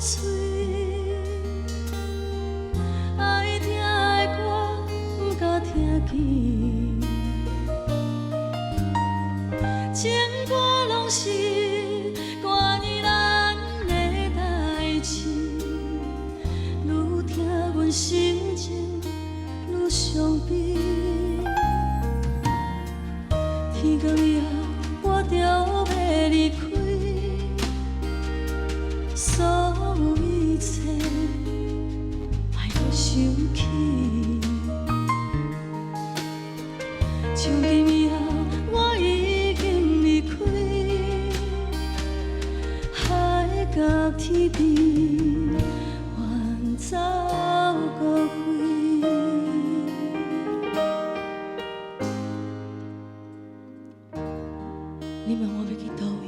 嘴，爱听的歌不敢听见，情歌拢是关于咱的代志，愈听阮心情愈伤悲。天光了，我就要离开。 所有一切，莫搁想起。从今以后，我已经离开，海角天边，远走高飞。你问我要去倒位？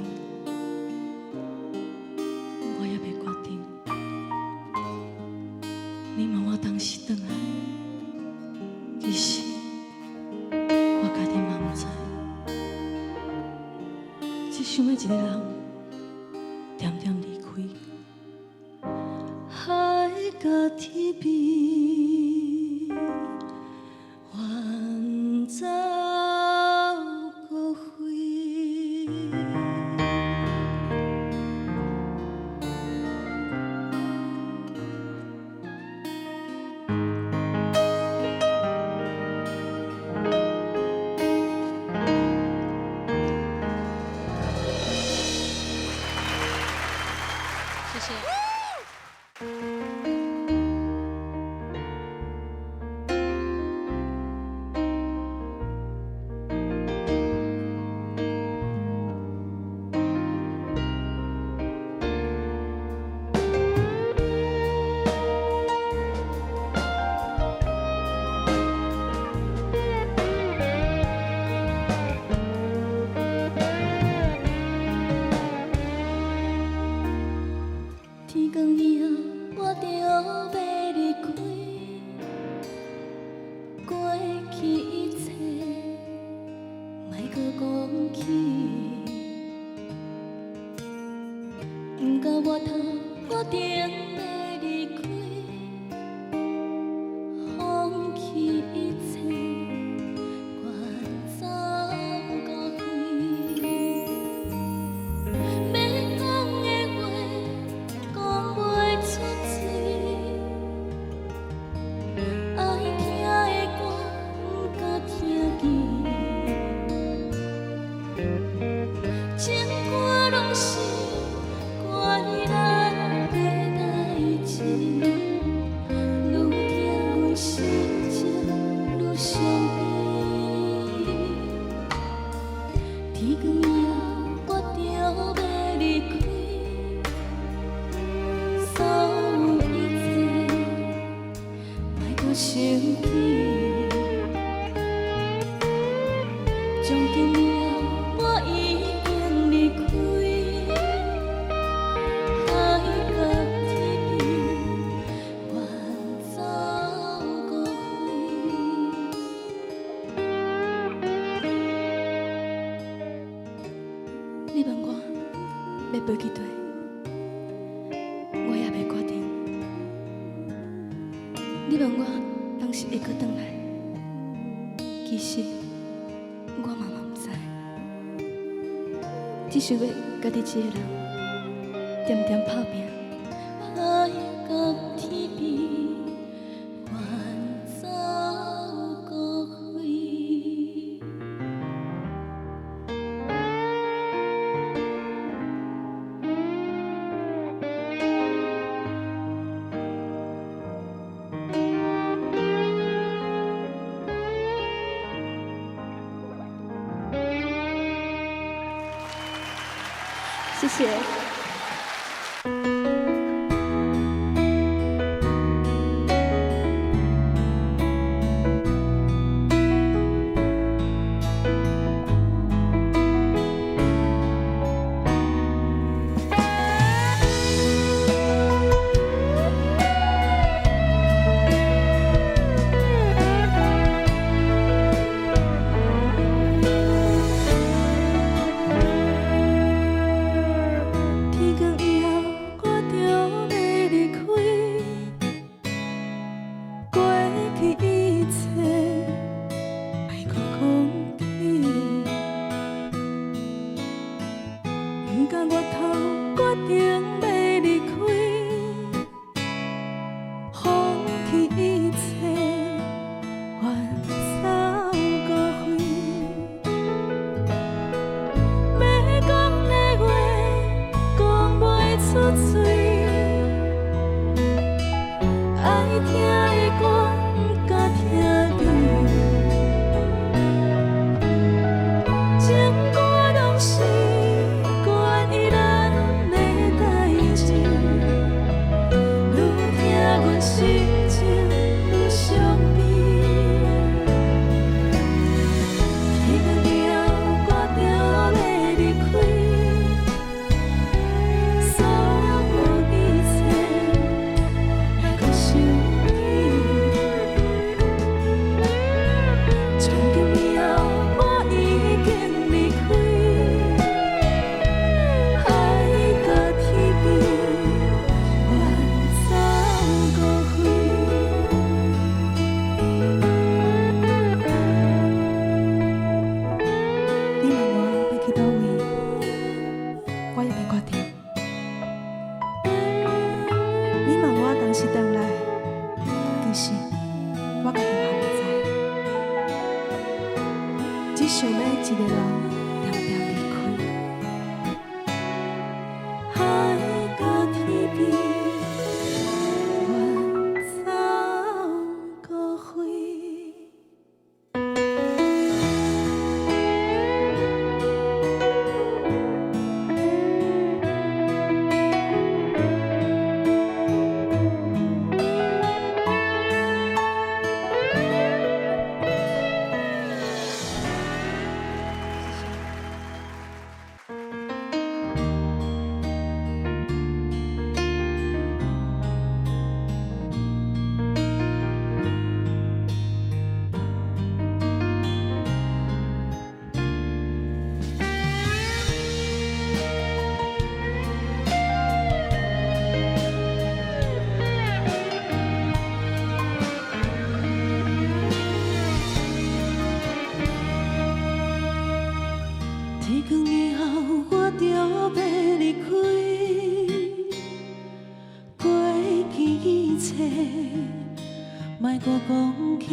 你问我当时转来，其实我家己嘛不知，只想要一个人点点离开，海角天边，远走高飞。 谢谢。天光以后，我就要离开，过去一切莫搁讲起。不到我头，我定要离开，放弃一切，远走高飞。要讲的话。 讲袂出嘴，爱听的歌不敢听见，情歌拢是关于咱的代志，愈听阮心情愈伤悲。天光以后，我就要离开。 想起，从今以后，我已经离开，海角天边，远走高飞。你问我要飞去佗，我也袂决定。你问我。 当时会搁转来，其实我嘛唔知，只想要家己一个人点点打拼，海角天边，远走高飞。谢谢。心情愈伤悲。天光了，我着要离开，所有一切还阁想起。从今以后，我已经离开，海甲天边，远走高飞。你问我要去倒位，我也未决定。你问我当时回来，其实我家己嘛不知，只想要一个人点点离开，海甲天边，远走高飞。天光以后，我着要离开，过去一切莫搁讲起。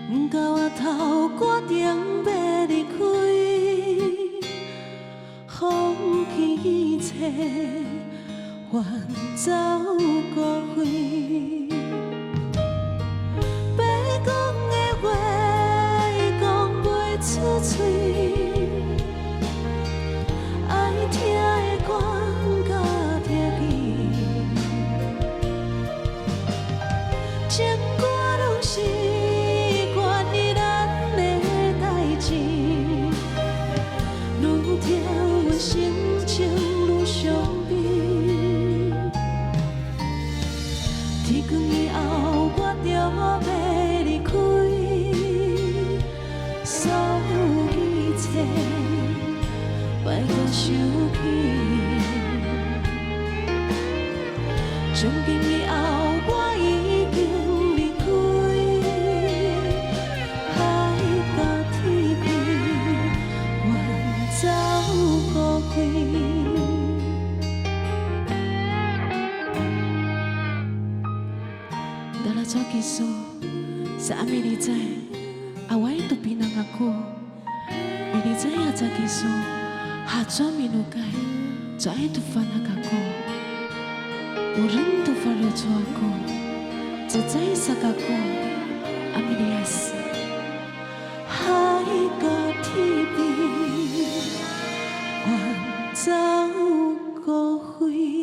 不到我头，我定要离开，放弃一切，远走高飞。要讲的话，讲袂出嘴，爱听的歌，甲听去，情歌拢是关于咱的代志，愈听阮心情愈伤悲。天光以后，我着要离开。所有一切，莫搁想起。从今以后，我已经离开，海甲天边，远走高飞。到了做技术，是阿妹你知。Awai tu pinang aku, ini saya jadi so, haja minukai, jai tu fanak aku, urang tu faluju aku, jai sakaku, amilias, hai katibi, wan zau kohui.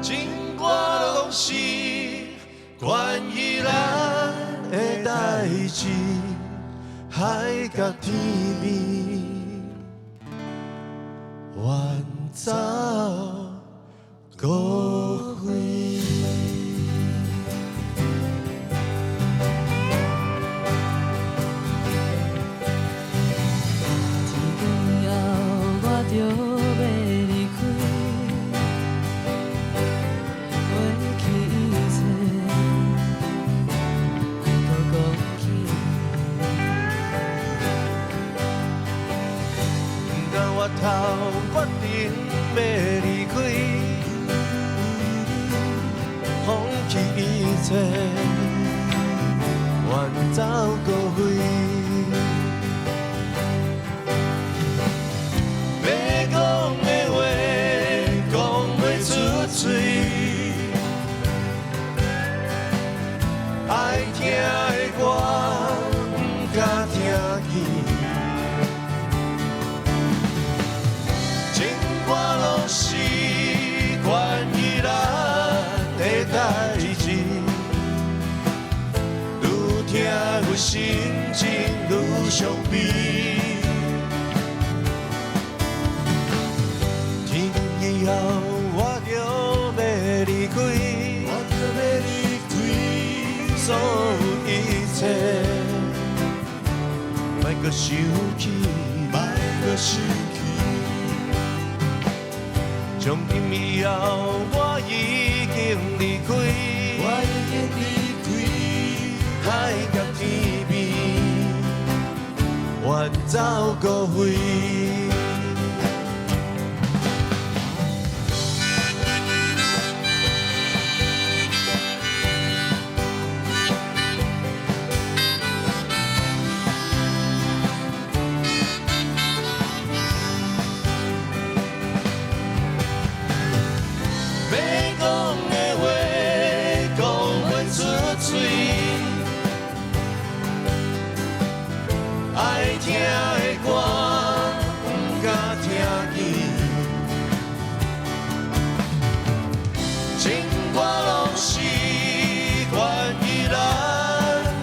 经过拢是关于咱的代志，海角天边，远走高飞。天光了，我着要离开。 我头决定要离开，放弃一切，远走高飞。有心情愈伤悲。天光以后，我就要离开，所有一切，莫搁想起，从今以后，我已经离开，海角天边，远走高飞。爱听的歌，不敢听见。情歌拢是关于咱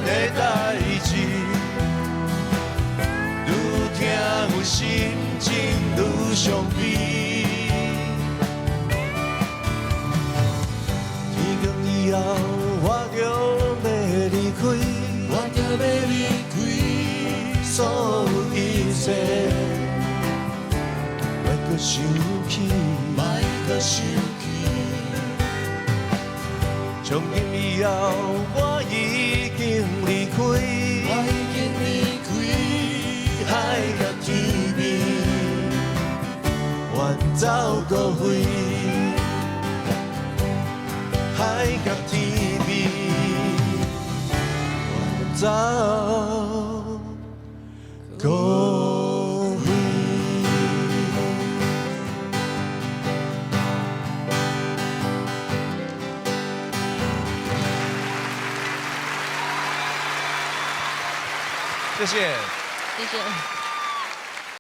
的代志，愈听有心情愈伤悲。天光以后，我就要离开。所有一切，莫搁想起，从今以后，我已经离开，海角天边，远走高飞，海角天边，远走。高飞。谢谢，谢谢。